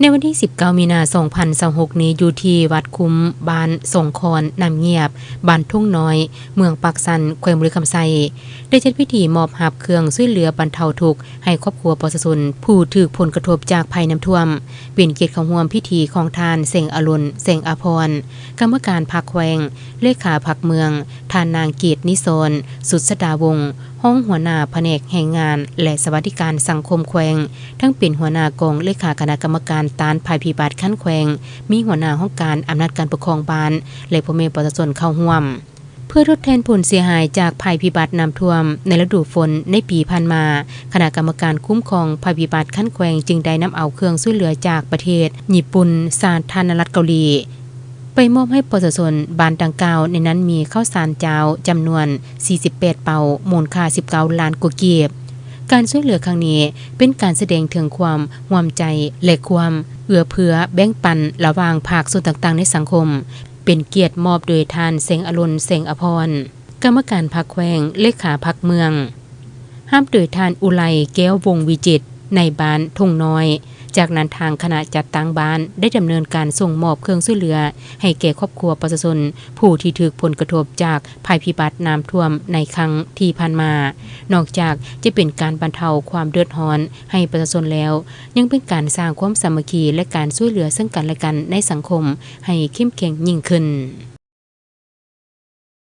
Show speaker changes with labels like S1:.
S1: ในวันที่19มีนาคม2026นี้อยู่ที่วัดคุ้มบ้านสงคอนน้ำเงียบบ้านทุ่งน้อยเมืองปากสันแขวงบุรีคำไซได้จัดพิธีมอบหับเครื่องช่วยเหลือบรรเทาทุกข์ให้ครอบครัวประชาชนผู้ถูกผลกระทบจากภัยน้ำท่วมเป็นเกียรติของร่วมพิธีของทานเสงอรุณเสงอภรกรรมการพรรคแขวงเลขาพรรคเมืองทานนางเกียรตินิโสนสุดสดาวงศ์ห้องหัวหน้าแผนกแห่งงานและสวัสดิการสังคมแขวงทั้งเป็นหัวหน้ากองเลขาคณะกรรมการต้านภัยพิบัติขั้นแขวงมีหัวหน้าห้องการอำนาจการปกครองบ้านและพ่อแม่ประชาชนเข้าร่วมเพื่อทดแทนผลเสียหายจากภัยพิบัติน้ำท่วมในฤดูฝนในปีผ่านมาคณะกรรมการคุ้มครองภัยพิบัติขั้นแขวงจึงได้นำเอาเครื่องช่วยเหลือจากประเทศญี่ปุ่นสาธารณรัฐเกาหลีไปมอบให้ประชาชนบ้านดังกล่าวในนั้นมีข้าวสารเจ้าจำนวน48เป่ามูลค่า19ล้านกว่ากีบการช่วยเหลือครั้งนี้เป็นการแสดงถึงความห่วงใจและความเอื้อเฟื้อแบ่งปันระหว่างภาคส่วนต่างๆในสังคมเป็นเกียรติมอบโดยทานเสงอรุณเสงอภรกรรมการพรรคแขวงเลขาพรรคเมืองห้ามโดยทานอุไลแก้ววงวิจิตรในบ้านทุ่งน้อยจากนั้นทางคณะจัดตั้งบ้านได้ดำเนินการส่งมอบเครื่องช่วยเหลือให้แก่ครอบครัวประชาชนผู้ที่ถูกผลกระทบจากภัยพิบัติน้ำท่วมในครั้งที่ผ่านมานอกจากจะเป็นการบรรเทาความเดือดร้อนให้ประชาชนแล้วยังเป็นการสร้างความสามัคคีและการช่วยเหลือซึ่งกันและกันในสังคมให้เข้มแข็งยิ่งขึ้น